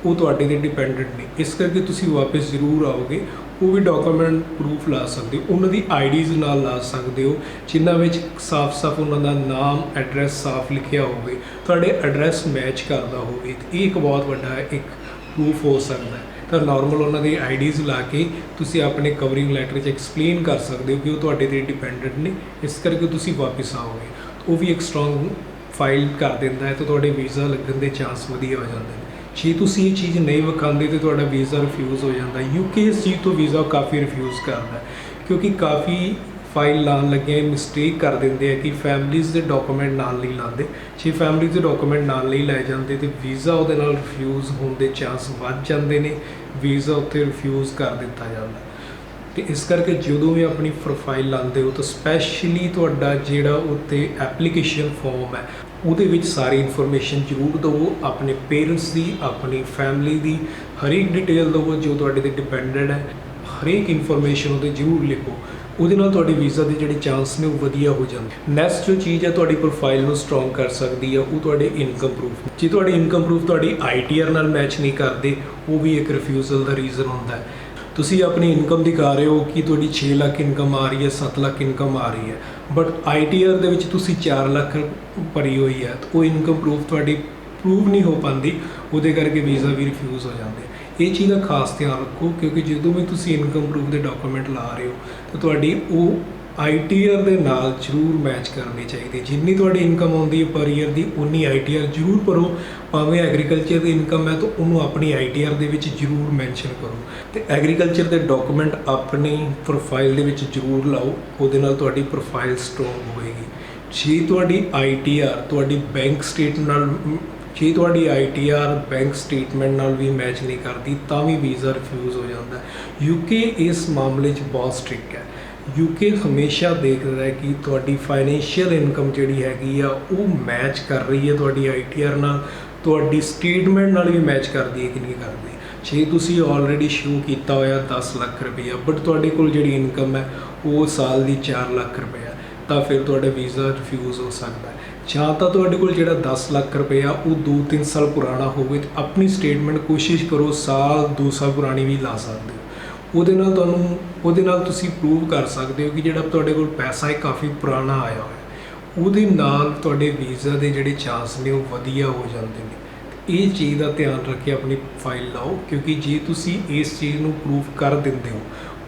ਉਹ ਤੁਹਾਡੇ ਦੇ ਡਿਪੈਂਡੈਂਟ ਨੇ। ਇਸ ਕਰਕੇ ਤੁਸੀਂ ਵਾਪਸ ਜ਼ਰੂਰ ਆਓਗੇ। ਉਹ ਵੀ ਡਾਕੂਮੈਂਟ ਪ੍ਰੂਫ ਲਾ ਸਕਦੇ ਹੋ, ਉਹਨਾਂ ਦੀ ਆਈਡੀਜ਼ ਨਾਲ ਲਾ ਸਕਦੇ ਹੋ ਜਿਨ੍ਹਾਂ ਵਿੱਚ ਸਾਫ਼-ਸਾਫ਼ ਉਹਨਾਂ ਦਾ ਨਾਮ, ਐਡਰੈਸ ਸਾਫ਼ ਲਿਖਿਆ ਹੋਵੇ, ਤੁਹਾਡੇ ਐਡਰੈਸ ਮੈਚ ਕਰਦਾ ਹੋਵੇ। ਇਹ ਇੱਕ ਬਹੁਤ ਵੱਡਾ ਇੱਕ ਪ੍ਰੂਫ ਹੋ ਸਕਦਾ ਹੈ। ਤਾਂ ਨਾਰਮਲ ਉਹਨਾਂ ਦੀ ਆਈਡੀਜ਼ ਲਾ ਕੇ ਤੁਸੀਂ ਆਪਣੇ ਕਵਰਿੰਗ ਲੈਟਰ 'ਚ ਐਕਸਪਲੇਨ ਕਰ ਸਕਦੇ ਹੋ ਕਿ ਉਹ ਤੁਹਾਡੇ 'ਤੇ ਡਿਪੈਂਡੈਂਟ ਨੇ, ਇਸ ਕਰਕੇ ਤੁਸੀਂ ਵਾਪਸ ਆਓਗੇ। ਉਹ ਵੀ ਇੱਕ ਸਟਰੋਂਗ ਫਾਈਲ ਕਰ ਦਿੰਦਾ ਹੈ, ਤਾਂ ਤੁਹਾਡੇ ਵੀਜ਼ਾ ਲੱਗਣ ਦੇ ਚਾਂਸ ਵਧੀਆ ਹੋ ਜਾਂਦੇ ਨੇ। ਜੇ ਤੁਸੀਂ ਇਹ ਚੀਜ਼ ਨਹੀਂ ਵਿਖਾਉਂਦੇ ਤਾਂ ਤੁਹਾਡਾ ਵੀਜ਼ਾ ਰਿਫਿਊਜ਼ ਹੋ ਜਾਂਦਾ। ਯੂਕੇ ਇਸ ਚੀਜ਼ ਤੋਂ ਵੀਜ਼ਾ ਕਾਫੀ ਰਿਫਿਊਜ਼ ਕਰਦਾ, ਕਿਉਂਕਿ ਕਾਫੀ ਫਾਈਲ ਲਾਉਣ ਲੱਗੇ ਮਿਸਟੇਕ ਕਰ ਦਿੰਦੇ ਆ ਕਿ ਫੈਮਲੀਜ਼ ਦੇ ਡਾਕੂਮੈਂਟ ਨਾਲ ਨਹੀਂ ਲਾਉਂਦੇ। ਜੇ ਫੈਮਲੀਜ਼ ਦੇ ਡਾਕੂਮੈਂਟ ਨਾਲ ਨਹੀਂ ਲੈ ਜਾਂਦੇ ਤਾਂ ਵੀਜ਼ਾ ਉਹਦੇ ਨਾਲ ਰਿਫਿਊਜ਼ ਹੋਣ ਦੇ ਚਾਂਸ ਵੱਧ ਜਾਂਦੇ ਨੇ, ਵੀਜ਼ਾ ਉੱਥੇ ਰਿਫਿਊਜ਼ ਕਰ ਦਿੱਤਾ ਜਾਂਦਾ। ਅਤੇ ਇਸ ਕਰਕੇ ਜਦੋਂ ਵੀ ਆਪਣੀ ਪ੍ਰੋਫਾਈਲ ਲਾਉਂਦੇ ਹੋ ਤਾਂ ਸਪੈਸ਼ਲੀ ਤੁਹਾਡਾ ਜਿਹੜਾ ਉੱਤੇ ਐਪਲੀਕੇਸ਼ਨ ਫੋਰਮ ਹੈ ਉਹਦੇ ਵਿੱਚ ਸਾਰੀ ਇਨਫੋਰਮੇਸ਼ਨ ਜ਼ਰੂਰ ਦਿਓ, ਆਪਣੇ ਪੇਰੈਂਟਸ ਦੀ, ਆਪਣੀ ਫੈਮਿਲੀ ਦੀ ਹਰੇਕ ਡਿਟੇਲ ਦਿਓ ਜੋ ਤੁਹਾਡੇ 'ਤੇ ਡਿਪੈਂਡੈਂਟ ਹੈ। ਹਰੇਕ ਇਨਫੋਰਮੇਸ਼ਨ ਉਹਦੇ ਜ਼ਰੂਰ ਲਿਖੋ, ਉਹਦੇ ਨਾਲ ਤੁਹਾਡੇ ਵੀਜ਼ਾ ਦੇ ਜਿਹੜੇ ਚਾਂਸ ਨੇ ਉਹ ਵਧੀਆ ਹੋ ਜਾਂਦੇ। ਨੈਕਸਟ ਜੋ ਚੀਜ਼ ਹੈ ਤੁਹਾਡੀ ਪ੍ਰੋਫਾਈਲ ਨੂੰ ਸਟਰੋਂਗ ਕਰ ਸਕਦੀ ਹੈ ਉਹ ਤੁਹਾਡੇ ਇਨਕਮ ਪ੍ਰੂਫ। ਜੇ ਤੁਹਾਡੀ ਇਨਕਮ ਪ੍ਰੂਫ ਤੁਹਾਡੀ ITR ਨਾਲ ਮੈਚ ਨਹੀਂ ਕਰਦੇ, ਉਹ ਵੀ ਇੱਕ ਰਿਫਿਊਜ਼ਲ ਦਾ ਰੀਜ਼ਨ ਹੁੰਦਾ ਹੈ। ਤੁਸੀਂ ਆਪਣੀ ਇਨਕਮ ਦਿਖਾ ਰਹੇ ਹੋ ਕਿ ਤੁਹਾਡੀ 6 ਲੱਖ ਇਨਕਮ ਆ ਰਹੀ ਹੈ, 7 ਲੱਖ ਇਨਕਮ ਆ ਰਹੀ ਹੈ, ਬਟ ITR ਦੇ ਵਿੱਚ ਤੁਸੀਂ 4 ਲੱਖ ਭਰੀ ਹੋਈ ਹੈ, ਤਾਂ ਉਹ ਇਨਕਮ ਪ੍ਰੂਫ ਤੁਹਾਡੀ ਪ੍ਰੂਵ ਨਹੀਂ ਹੋ ਪਾਉਂਦੀ, ਉਹਦੇ ਕਰਕੇ ਵੀਜ਼ਾ ਵੀ ਰਿਫਿਊਜ਼ ਹੋ ਜਾਂਦੇ। ਇਹ ਚੀਜ਼ ਦਾ ਖਾਸ ਧਿਆਨ ਰੱਖੋ, ਕਿਉਂਕਿ ਜਦੋਂ ਵੀ ਤੁਸੀਂ ਇਨਕਮ ਪ੍ਰੂਫ ਦੇ ਡਾਕੂਮੈਂਟ ਲਾ ਰਹੇ ਹੋ ਤਾਂ ਤੁਹਾਡੀ ਉਹ ITR ਦੇ ਨਾਲ ਜ਼ਰੂਰ ਮੈਚ ਕਰਨੀ ਚਾਹੀਦੀ। ਜਿੰਨੀ ਤੁਹਾਡੀ ਇਨਕਮ ਆਉਂਦੀ ਹੈ ਪਰ ਈਅਰ ਦੀ, ਉਨੀ ITR ਜ਼ਰੂਰ ਭਰੋ। ਭਾਵੇਂ ਐਗਰੀਕਲਚਰ ਦੀ ਇਨਕਮ ਹੈ ਤਾਂ ਉਹਨੂੰ ਆਪਣੀ ITR ਦੇ ਵਿੱਚ ਜ਼ਰੂਰ ਮੈਂਸ਼ਨ ਕਰੋ, ਅਤੇ ਐਗਰੀਕਲਚਰ ਦੇ ਡਾਕੂਮੈਂਟ ਆਪਣੀ ਪ੍ਰੋਫਾਈਲ ਦੇ ਵਿੱਚ ਜ਼ਰੂਰ ਲਾਓ, ਉਹਦੇ ਨਾਲ ਤੁਹਾਡੀ ਪ੍ਰੋਫਾਈਲ ਸਟਰੋਂਗ ਹੋਏਗੀ। ਜੇ ਤੁਹਾਡੀ ITR ਤੁਹਾਡੀ ਬੈਂਕ ਸਟੇਟਮੈਂਟ ਨਾਲ ਬੈਂਕ ਸਟੇਟਮੈਂਟ ਨਾਲ ਵੀ ਮੈਚ ਨਹੀਂ ਕਰਦੀ ਤਾਂ ਵੀ ਵੀਜ਼ਾ ਰਿਫਿਊਜ਼ ਹੋ ਜਾਂਦਾ। UK ਇਸ ਮਾਮਲੇ 'ਚ ਬਹੁਤ ਸਟ੍ਰਿਕਟ ਹੈ। UK ਹਮੇਸ਼ਾ ਦੇਖਦਾ ਹੈ ਕਿ ਤੁਹਾਡੀ ਫਾਈਨੈਂਸ਼ੀਅਲ ਇਨਕਮ ਜਿਹੜੀ ਹੈਗੀ ਆ ਉਹ ਮੈਚ ਕਰ ਰਹੀ ਹੈ ਤੁਹਾਡੀ ITR ਨਾਲ, ਤੁਹਾਡੀ ਸਟੇਟਮੈਂਟ ਨਾਲ ਵੀ ਮੈਚ ਕਰਦੀ ਹੈ ਕਿ ਨਹੀਂ ਕਰਦੀ। ਜੇ ਤੁਸੀਂ ਆਲਰੇਡੀ ਸ਼ੋ ਕੀਤਾ ਹੋਇਆ 10 ਲੱਖ ਰੁਪਈਆ, ਬਟ ਤੁਹਾਡੇ ਕੋਲ ਜਿਹੜੀ ਇਨਕਮ ਹੈ ਉਹ ਸਾਲ ਦੀ 4 ਲੱਖ ਰੁਪਈਆ, ਤਾਂ ਫਿਰ ਤੁਹਾਡਾ ਵੀਜ਼ਾ ਰਿਫਿਊਜ਼ ਹੋ ਸਕਦਾ ਹੈ। ਜਾਂ ਤਾਂ ਤੁਹਾਡੇ ਕੋਲ ਜਿਹੜਾ 10 ਲੱਖ ਰੁਪਈਆ ਉਹ 2-3 ਸਾਲ ਪੁਰਾਣਾ ਹੋਵੇ, ਤਾਂ ਆਪਣੀ ਸਟੇਟਮੈਂਟ ਕੋਸ਼ਿਸ਼ ਕਰੋ ਸਾਲ 2 ਸਾਲ ਪੁਰਾਣੀ ਵੀ ਲਾ ਸਕਦੇ ਹੋ। ਉਹਦੇ ਨਾਲ ਤੁਸੀਂ ਪ੍ਰੂਵ ਕਰ ਸਕਦੇ ਹੋ ਕਿ ਜਿਹੜਾ ਤੁਹਾਡੇ ਕੋਲ ਪੈਸਾ ਹੈ ਕਾਫੀ ਪੁਰਾਣਾ ਆਇਆ ਹੋਇਆ, ਉਹਦੇ ਨਾਲ ਤੁਹਾਡੇ ਵੀਜ਼ਾ ਦੇ ਜਿਹੜੇ ਚਾਂਸ ਨੇ ਉਹ ਵਧੀਆ ਹੋ ਜਾਂਦੇ ਨੇ। ਇਹ ਚੀਜ਼ ਦਾ ਧਿਆਨ ਰੱਖ ਕੇ ਆਪਣੀ ਫਾਈਲ ਲਾਓ, ਕਿਉਂਕਿ ਜੇ ਤੁਸੀਂ ਇਸ ਚੀਜ਼ ਨੂੰ ਪ੍ਰੂਫ ਕਰ ਦਿੰਦੇ ਹੋ,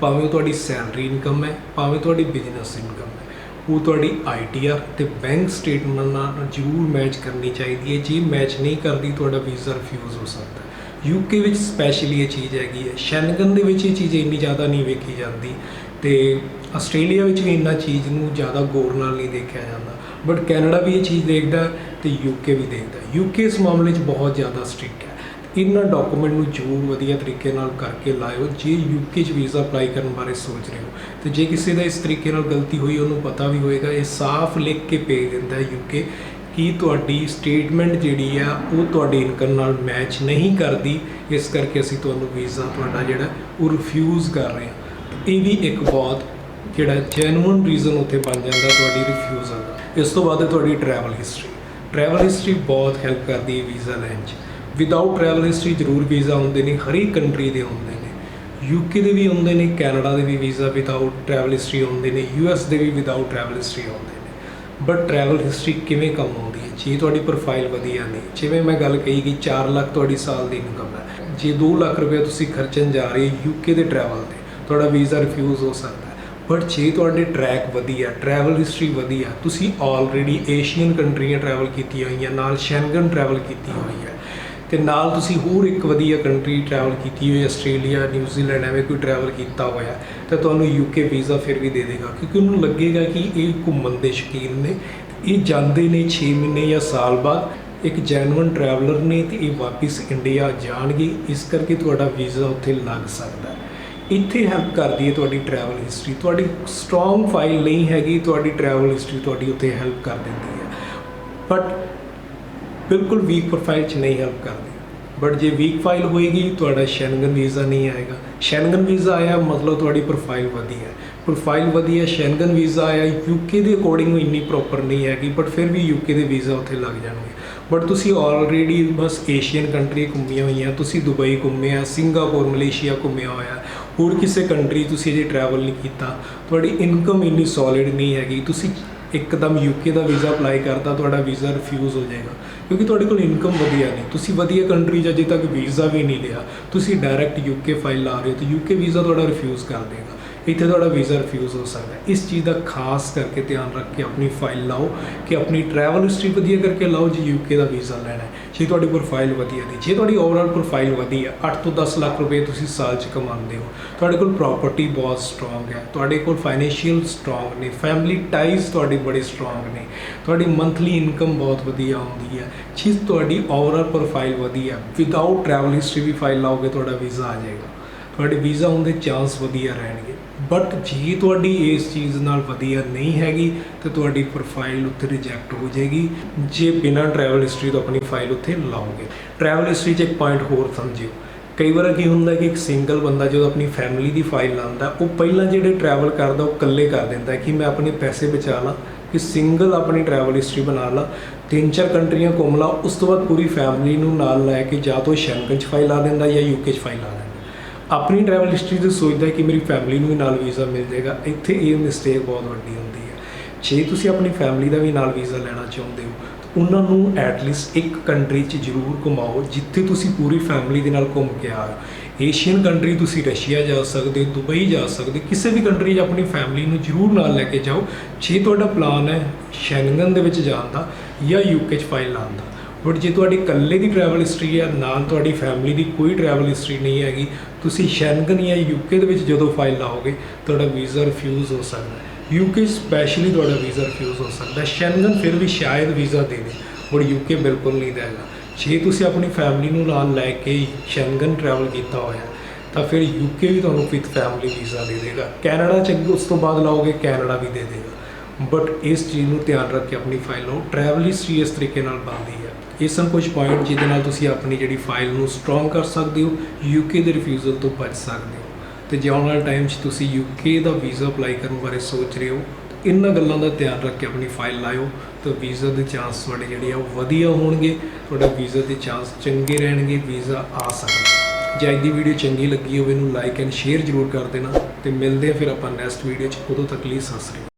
ਭਾਵੇਂ ਉਹ ਤੁਹਾਡੀ ਸੈਲਰੀ ਇਨਕਮ ਹੈ, ਭਾਵੇਂ ਤੁਹਾਡੀ ਬਿਜ਼ਨਸ ਇਨਕਮ ਹੈ, ਉਹ ਤੁਹਾਡੀ ITR ਅਤੇ ਬੈਂਕ ਸਟੇਟਮੈਂਟ ਨਾਲ ਜ਼ਰੂਰ ਮੈਚ ਕਰਨੀ ਚਾਹੀਦੀ ਹੈ। ਜੇ ਮੈਚ ਨਹੀਂ ਕਰਦੀ ਤੁਹਾਡਾ ਵੀਜ਼ਾ ਰਿਫਿਊਜ਼ ਹੋ ਸਕਦਾ। UK ਵਿੱਚ ਸਪੈਸ਼ਲੀ ਇਹ ਚੀਜ਼ ਹੈਗੀ ਹੈ। ਸ਼ੈਨਗਨ ਦੇ ਵਿੱਚ ਇਹ ਚੀਜ਼ ਇੰਨੀ ਜ਼ਿਆਦਾ ਨਹੀਂ ਵੇਖੀ ਜਾਂਦੀ, ਅਤੇ ਆਸਟ੍ਰੇਲੀਆ ਵਿੱਚ ਵੀ ਇੰਨਾ ਚੀਜ਼ ਨੂੰ ਜ਼ਿਆਦਾ ਗੌਰ ਨਾਲ ਨਹੀਂ ਦੇਖਿਆ ਜਾਂਦਾ, ਬਟ ਕੈਨੇਡਾ ਵੀ ਇਹ ਚੀਜ਼ ਦੇਖਦਾ ਅਤੇ UK ਵੀ ਦੇਖਦਾ। UK ਇਸ ਮਾਮਲੇ 'ਚ ਬਹੁਤ ਜ਼ਿਆਦਾ ਸਟ੍ਰਿਕਟ ਹੈ। ਇਹਨਾਂ ਡਾਕੂਮੈਂਟ ਨੂੰ ਜ਼ਰੂਰ ਵਧੀਆ ਤਰੀਕੇ ਨਾਲ ਕਰਕੇ ਲਾਇਓ ਜੇ UK 'ਚ ਵੀਜ਼ਾ ਅਪਲਾਈ ਕਰਨ ਬਾਰੇ ਸੋਚ ਰਹੇ ਹੋ। ਅਤੇ ਜੇ ਕਿਸੇ ਦਾ ਇਸ ਤਰੀਕੇ ਨਾਲ ਗਲਤੀ ਹੋਈ, ਉਹਨੂੰ ਪਤਾ ਵੀ ਹੋਏਗਾ, ਇਹ ਸਾਫ਼ ਲਿਖ ਕੇ ਭੇਜ ਦਿੰਦਾ UK ਕਿ ਤੁਹਾਡੀ ਸਟੇਟਮੈਂਟ ਜਿਹੜੀ ਆ ਉਹ ਤੁਹਾਡੀ ਇਨਕਮ ਨਾਲ ਮੈਚ ਨਹੀਂ ਕਰਦੀ, ਇਸ ਕਰਕੇ ਅਸੀਂ ਤੁਹਾਨੂੰ ਵੀਜ਼ਾ ਤੁਹਾਡਾ ਜਿਹੜਾ ਉਹ ਰਿਫਿਊਜ਼ ਕਰ ਰਹੇ ਹਾਂ। ਇਹ ਵੀ ਇੱਕ ਬਹੁਤ ਜਿਹੜਾ ਜੈਨੂਅਨ ਰੀਜ਼ਨ ਉੱਥੇ ਬਣ ਜਾਂਦਾ ਤੁਹਾਡੀ ਰਿਫਿਊਜ਼ਲ ਦਾ। ਇਸ ਤੋਂ ਬਾਅਦ ਹੈ ਤੁਹਾਡੀ ਟਰੈਵਲ ਹਿਸਟਰੀ। ਟਰੈਵਲ ਹਿਸਟਰੀ ਬਹੁਤ ਹੈਲਪ ਕਰਦੀ ਹੈ ਵੀਜ਼ਾ ਲੈਣ 'ਚ। ਵਿਦਆਊਟ ਟਰੈਵਲ ਹਿਸਟਰੀ ਜ਼ਰੂਰ ਵੀਜ਼ਾ ਆਉਂਦੇ ਨੇ, ਹਰੇਕ ਕੰਟਰੀ ਦੇ ਆਉਂਦੇ ਨੇ। UK ਦੇ ਵੀ ਆਉਂਦੇ ਨੇ, ਕੈਨੇਡਾ ਦੇ ਵੀ ਵੀਜ਼ਾ ਵਿਦਆਊਟ ਟਰੈਵਲ ਹਿਸਟਰੀ ਆਉਂਦੇ ਨੇ, US ਦੇ ਵੀ ਵਿਦਆਊਟ ਟਰੈਵਲ ਹਿਸਟਰੀ ਆਉਂਦੇ ਨੇ। ਬਟ ਟਰੈਵਲ ਹਿਸਟਰੀ ਕਿਵੇਂ ਕੰਮ ਆਉਂਦੀ ਹੈ? ਜੇ ਤੁਹਾਡੀ ਪ੍ਰੋਫਾਈਲ ਵਧੀਆ ਨਹੀਂ, ਜਿਵੇਂ ਮੈਂ ਗੱਲ ਕਹੀ ਕਿ 4 ਲੱਖ ਤੁਹਾਡੀ ਸਾਲ ਦੀ ਇਨਕਮ ਹੈ, ਜੇ 2 ਲੱਖ ਰੁਪਏ ਤੁਸੀਂ ਖਰਚਣ ਜਾ ਰਹੇ UK ਦੇ ਟਰੈਵਲ 'ਤੇ, ਤੁਹਾਡਾ ਵੀਜ਼ਾ ਰਿਫਿਊਜ਼ ਹੋ ਸਕਦਾ ਹੈ। ਬਟ ਜੇ ਤੁਹਾਡੇ ਟਰੈਕ ਵਧੀਆ, ਟਰੈਵਲ ਹਿਸਟਰੀ ਵਧੀਆ, ਤੁਸੀਂ ਆਲਰੇਡੀ ਏਸ਼ੀਅਨ ਕੰਟਰੀਆਂ ਟਰੈਵਲ ਕੀਤੀਆਂ ਹੋਈਆਂ, ਨਾਲ ਸ਼ੈਂਗਨ ਟਰੈਵਲ ਕੀਤੀ ਹੋਈ ਹੈ, ਅਤੇ ਨਾਲ ਤੁਸੀਂ ਹੋਰ ਇੱਕ ਵਧੀਆ ਕੰਟਰੀ ਟਰੈਵਲ ਕੀਤੀ ਹੋਈ, ਆਸਟ੍ਰੇਲੀਆ, ਨਿਊਜ਼ੀਲੈਂਡ, ਐਵੇਂ ਕੋਈ ਟਰੈਵਲ ਕੀਤਾ ਹੋਇਆ, ਤਾਂ ਤੁਹਾਨੂੰ UK ਵੀਜ਼ਾ ਫਿਰ ਵੀ ਦੇ ਦੇਗਾ, ਕਿਉਂਕਿ ਉਹਨੂੰ ਲੱਗੇਗਾ ਕਿ ਇਹ ਘੁੰਮਣ ਦੇ ਸ਼ੌਕੀਨ ਨੇ, ਇਹ ਜਾਂਦੇ ਨੇ 6 ਮਹੀਨੇ ਜਾਂ ਸਾਲ ਬਾਅਦ, ਇੱਕ ਜੈਨੂਅਨ ਟਰੈਵਲਰ ਨੇ, ਅਤੇ ਇਹ ਵਾਪਸ ਇੰਡੀਆ ਜਾਣਗੇ, ਇਸ ਕਰਕੇ ਤੁਹਾਡਾ ਵੀਜ਼ਾ ਉੱਥੇ ਲੱਗ ਸਕਦਾ। ਇੱਥੇ ਹੈਲਪ ਕਰਦੀ ਹੈ ਤੁਹਾਡੀ ਟਰੈਵਲ ਹਿਸਟਰੀ। ਤੁਹਾਡੀ ਸਟਰੋਂਗ ਫਾਈਲ ਨਹੀਂ ਹੈਗੀ, ਤੁਹਾਡੀ ਟਰੈਵਲ ਹਿਸਟਰੀ ਤੁਹਾਡੀ ਉੱਥੇ ਹੈਲਪ ਕਰ ਦਿੰਦੀ ਹੈ, ਬਟ ਬਿਲਕੁਲ ਵੀਕ ਪ੍ਰੋਫਾਈਲ 'ਚ ਨਹੀਂ ਹੈਲਪ ਕਰਦੀ। ਬਟ ਜੇ ਵੀਕ ਫਾਈਲ ਹੋਏਗੀ ਤੁਹਾਡਾ ਸ਼ੈਂਗਨ ਵੀਜ਼ਾ ਨਹੀਂ ਆਏਗਾ। ਸ਼ੈਂਗਨ ਵੀਜ਼ਾ ਆਇਆ ਮਤਲਬ ਤੁਹਾਡੀ ਪ੍ਰੋਫਾਈਲ ਵਧੀਆ, ਪ੍ਰੋਫਾਈਲ ਵਧੀਆ, ਸ਼ੈਂਗਨ ਵੀਜ਼ਾ ਆਇਆ, UK ਦੇ ਅਕੋਰਡਿੰਗ ਇੰਨੀ ਪ੍ਰੋਪਰ ਨਹੀਂ ਹੈਗੀ, ਬਟ ਫਿਰ ਵੀ UK ਦੇ ਵੀਜ਼ਾ ਉੱਥੇ ਲੱਗ ਜਾਣਗੇ। ਬਟ ਤੁਸੀਂ ਆਲਰੇਡੀ ਬਸ ਏਸ਼ੀਅਨ ਕੰਟਰੀ ਘੁੰਮੀਆਂ ਹੋਈਆਂ, ਤੁਸੀਂ ਦੁਬਈ ਘੁੰਮਿਆ, ਸਿੰਗਾਪੁਰ, ਮਲੇਸ਼ੀਆ ਘੁੰਮਿਆ ਹੋਇਆ, ਹੋਰ ਕਿਸੇ ਕੰਟਰੀ ਤੁਸੀਂ ਅਜੇ ਟਰੈਵਲ ਨਹੀਂ ਕੀਤਾ, ਤੁਹਾਡੀ ਇਨਕਮ ਇੰਨੀ ਸੋਲਿਡ ਨਹੀਂ ਹੈਗੀ, ਤੁਸੀਂ ਇੱਕਦਮ ਯੂਕੇ ਦਾ ਵੀਜ਼ਾ ਅਪਲਾਈ ਕਰਤਾ ਤੁਹਾਡਾ ਵੀਜ਼ਾ ਰਿਫਿਊਜ਼ ਹੋ ਜਾਏਗਾ, ਕਿਉਂਕਿ ਤੁਹਾਡੇ ਕੋਲ ਇਨਕਮ ਵਧੀਆ ਨਹੀਂ, ਤੁਸੀਂ ਵਧੀਆ ਕੰਟਰੀ 'ਚ ਅਜੇ ਤੱਕ ਵੀਜ਼ਾ ਵੀ ਨਹੀਂ ਲਿਆ, ਤੁਸੀਂ ਡਾਇਰੈਕਟ ਯੂਕੇ ਫਾਈਲ ਲਾ ਰਹੇ ਹੋ ਤਾਂ ਯੂਕੇ ਵੀਜ਼ਾ ਤੁਹਾਡਾ ਰਿਫਿਊਜ਼ ਕਰ ਦੇਗਾ, ਇੱਥੇ ਤੁਹਾਡਾ ਵੀਜ਼ਾ ਰਿਫਿਊਜ਼ ਹੋ ਸਕਦਾ ਹੈ। ਇਸ ਚੀਜ਼ ਦਾ ਖਾਸ ਕਰਕੇ ਧਿਆਨ ਰੱਖ ਕੇ ਆਪਣੀ ਫਾਈਲ ਲਾਓ ਕਿ ਆਪਣੀ ਟਰੈਵਲ ਹਿਸਟਰੀ ਵਧੀਆ ਕਰਕੇ ਲਾਓ ਜੇ ਯੂਕੇ ਦਾ ਵੀਜ਼ਾ ਲੈਣਾ ਹੈ, ਜੇ ਤੁਹਾਡੀ ਪ੍ਰੋਫਾਈਲ ਵਧੀਆ ਨਹੀਂ, ਜੇ ਤੁਹਾਡੀ ਓਵਰਆਲ ਪ੍ਰੋਫਾਈਲ ਵਧੀਆ 8 ਤੋਂ 10 ਲੱਖ ਰੁਪਏ ਤੁਸੀਂ ਸਾਲ 'ਚ ਕਮਾਉਂਦੇ ਹੋ, ਤੁਹਾਡੇ ਕੋਲ ਪ੍ਰੋਪਰਟੀ ਬਹੁਤ ਸਟਰੋਂਗ ਹੈ, ਤੁਹਾਡੇ ਕੋਲ ਫਾਈਨੈਂਸ਼ੀਅਲ ਸਟਰੋਂਗ ਨੇ, ਫੈਮਿਲੀ ਟਾਈਜ਼ ਤੁਹਾਡੇ ਬੜੇ ਸਟਰੋਂਗ ਨੇ, ਤੁਹਾਡੀ ਮੰਥਲੀ ਇਨਕਮ ਬਹੁਤ ਵਧੀਆ ਆਉਂਦੀ ਹੈ, ਜੇ ਤੁਹਾਡੀ ਓਵਰਆਲ ਪ੍ਰੋਫਾਈਲ ਵਧੀਆ ਵਿਦਆਊਟ ਟਰੈਵਲ ਹਿਸਟਰੀ ਵੀ ਫਾਈਲ ਲਾਓਗੇ ਤੁਹਾਡਾ ਵੀਜ਼ਾ ਆ ਜਾਏਗਾ, ਤੁਹਾਡੇ ਵੀਜ਼ਾ ਆਉਣ ਦੇ ਚਾਂਸ ਵਧੀਆ ਰਹਿਣਗੇ। ਬਟ ਜੇ ਤੁਹਾਡੀ ਇਸ ਚੀਜ਼ ਨਾਲ ਵਧੀਆ ਨਹੀਂ ਹੈਗੀ ਤਾਂ ਤੁਹਾਡੀ ਪ੍ਰੋਫਾਈਲ ਉੱਥੇ ਰਿਜੈਕਟ ਹੋ ਜਾਏਗੀ ਜੇ ਬਿਨਾਂ ਟਰੈਵਲ ਹਿਸਟਰੀ ਤੋਂ ਆਪਣੀ ਫਾਈਲ ਉੱਥੇ ਲਾਓਗੇ। ਟਰੈਵਲ ਹਿਸਟਰੀ 'ਚ ਇੱਕ ਪੁਆਇੰਟ ਹੋਰ ਸਮਝਿਓ, ਕਈ ਵਾਰ ਕੀ ਹੁੰਦਾ ਕਿ ਇੱਕ ਸਿੰਗਲ ਬੰਦਾ ਜਦੋਂ ਆਪਣੀ ਫੈਮਿਲੀ ਦੀ ਫਾਈਲ ਲਾਉਂਦਾ ਉਹ ਪਹਿਲਾਂ ਜਿਹੜੇ ਟਰੈਵਲ ਕਰਦਾ ਉਹ ਇਕੱਲੇ ਕਰ ਦਿੰਦਾ ਕਿ ਮੈਂ ਆਪਣੇ ਪੈਸੇ ਬਚਾ ਲਾਂ, ਕਿ ਸਿੰਗਲ ਆਪਣੀ ਟਰੈਵਲ ਹਿਸਟਰੀ ਬਣਾ ਲਾ, 3-4 ਕੰਟਰੀਆਂ ਘੁੰਮ ਲਾ, ਉਸ ਤੋਂ ਬਾਅਦ ਪੂਰੀ ਫੈਮਿਲੀ ਨੂੰ ਨਾਲ ਲੈ ਕੇ ਜਾਂ ਤਾਂ ਸ਼ੈਂਗਨ 'ਚ ਫਾਈਲ ਲਾ ਦਿੰਦਾ ਜਾਂ ਯੂਕੇ 'ਚ ਫਾਈਲ ਲਾ ਦਿੰਦਾ। ਆਪਣੀ ਟਰੈਵਲ ਹਿਸਟਰੀ 'ਤੇ ਸੋਚਦਾ ਕਿ ਮੇਰੀ ਫੈਮਿਲੀ ਨੂੰ ਵੀ ਨਾਲ ਵੀਜ਼ਾ ਮਿਲ ਜਾਏਗਾ, ਇੱਥੇ ਇਹ ਮਿਸਟੇਕ ਬਹੁਤ ਵੱਡੀ ਹੁੰਦੀ ਹੈ। ਜੇ ਤੁਸੀਂ ਆਪਣੀ ਫੈਮਿਲੀ ਦਾ ਵੀ ਨਾਲ ਵੀਜ਼ਾ ਲੈਣਾ ਚਾਹੁੰਦੇ ਹੋ ਉਹਨਾਂ ਨੂੰ ਐਟਲੀਸਟ ਇੱਕ ਕੰਟਰੀ 'ਚ ਜ਼ਰੂਰ ਘੁਮਾਓ ਜਿੱਥੇ ਤੁਸੀਂ ਪੂਰੀ ਫੈਮਿਲੀ ਦੇ ਨਾਲ ਘੁੰਮ ਕੇ ਆਓ। ਏਸ਼ੀਅਨ ਕੰਟਰੀ ਤੁਸੀਂ ਰਸ਼ੀਆ ਜਾ ਸਕਦੇ, ਦੁਬਈ ਜਾ ਸਕਦੇ, ਕਿਸੇ ਵੀ ਕੰਟਰੀ 'ਚ ਆਪਣੀ ਫੈਮਿਲੀ ਨੂੰ ਜ਼ਰੂਰ ਨਾਲ ਲੈ ਕੇ ਜਾਓ ਜੇ ਤੁਹਾਡਾ ਪਲਾਨ ਹੈ ਸ਼ੈਂਗਨ ਦੇ ਵਿੱਚ ਜਾਣ ਦਾ ਜਾਂ ਯੂਕੇ 'ਚ ਫਾਈਲ ਲਾਉਣ ਦਾ। ਬਟ ਜੇ ਤੁਹਾਡੀ ਇਕੱਲੇ ਦੀ ਟਰੈਵਲ ਹਿਸਟਰੀ ਹੈ, ਨਾਲ ਤੁਹਾਡੀ ਫੈਮਿਲੀ ਦੀ ਕੋਈ ਟਰੈਵਲ ਹਿਸਟਰੀ ਨਹੀਂ ਹੈਗੀ, ਤੁਸੀਂ ਸ਼ੈਂਗਨ ਜਾਂ ਯੂਕੇ ਦੇ ਵਿੱਚ ਜਦੋਂ ਫਾਈਲ ਲਾਓਗੇ ਤੁਹਾਡਾ ਵੀਜ਼ਾ ਰਿਫਿਊਜ਼ ਹੋ ਸਕਦਾ ਹੈ। ਯੂਕੇ ਸਪੈਸ਼ਲੀ ਤੁਹਾਡਾ ਵੀਜ਼ਾ ਰਿਫਿਊਜ਼ ਹੋ ਸਕਦਾ ਹੈ, ਸ਼ੈਂਗਨ ਫਿਰ ਵੀ ਸ਼ਾਇਦ ਵੀਜ਼ਾ ਦੇ ਦੇ, ਬਟ ਯੂਕੇ ਬਿਲਕੁਲ ਨਹੀਂ ਦੇਗਾ। ਜੇ ਤੁਸੀਂ ਆਪਣੀ ਫੈਮਿਲੀ ਨੂੰ ਨਾਲ ਲੈ ਕੇ ਸ਼ੈਂਗਨ ਟਰੈਵਲ ਕੀਤਾ ਹੋਇਆ ਤਾਂ ਫਿਰ ਯੂਕੇ ਵੀ ਤੁਹਾਨੂੰ ਵਿਦ ਫੈਮਿਲੀ ਵੀਜ਼ਾ ਦੇ ਦੇਗਾ। ਕੈਨੇਡਾ 'ਚ ਉਸ ਤੋਂ ਬਾਅਦ ਲਾਓਗੇ ਕੈਨੇਡਾ ਵੀ ਦੇ ਦੇਗਾ। ਬਟ ਇਸ ਚੀਜ਼ ਨੂੰ ਧਿਆਨ ਰੱਖ ਕੇ ਆਪਣੀ ਫਾਈਲ ਲਓ। ਟਰੈਵਲ ਹਿਸਟਰੀ ਇਸ ਤਰੀਕੇ ਨਾਲ ਬਣਦੀ ਹੈ। ਇਹ ਸਨ ਕੁਝ ਪੁਆਇੰਟ ਜਿਹਦੇ ਨਾਲ ਤੁਸੀਂ ਆਪਣੀ ਜਿਹੜੀ ਫਾਈਲ ਨੂੰ ਸਟਰੋਂਗ ਕਰ ਸਕਦੇ ਹੋ, ਯੂਕੇ ਦੇ ਰਿਫਿਊਜ਼ਲ ਤੋਂ ਬਚ ਸਕਦੇ ਹੋ। ਤੇ ਜੇ ਆਉਣ ਵਾਲੇ ਟਾਈਮ 'ਚ ਤੁਸੀਂ ਯੂਕੇ ਦਾ ਵੀਜ਼ਾ ਅਪਲਾਈ ਕਰਨ ਬਾਰੇ ਸੋਚ ਰਹੇ ਹੋ ਇਹਨਾਂ ਗੱਲਾਂ ਦਾ ਧਿਆਨ ਰੱਖ ਕੇ ਆਪਣੀ ਫਾਈਲ ਲਾਇਓ ਤਾਂ ਵੀਜ਼ਾ ਦੇ ਚਾਂਸ ਤੁਹਾਡੇ ਜਿਹੜੇ ਆ ਉਹ ਵਧੀਆ ਹੋਣਗੇ, ਤੁਹਾਡਾ ਵੀਜ਼ਾ ਦੇ ਚਾਂਸ ਚੰਗੇ ਰਹਿਣਗੇ, ਵੀਜ਼ਾ ਆ ਸਕਦਾ। ਜੇ ਅੱਜ ਦੀ ਵੀਡੀਓ ਚੰਗੀ ਲੱਗੀ ਹੋਵੇ ਇਹਨੂੰ ਲਾਈਕ ਐਂਡ ਸ਼ੇਅਰ ਜ਼ਰੂਰ ਕਰ ਦੇਣਾ ਤੇ ਮਿਲਦੇ ਆ ਫਿਰ ਆਪਾਂ ਨੈਕਸਟ ਵੀਡੀਓ 'ਚ। ਉਦੋਂ ਤੱਕ ਲਈ ਸਤਿ ਸ਼੍ਰੀ ਅਕਾਲ।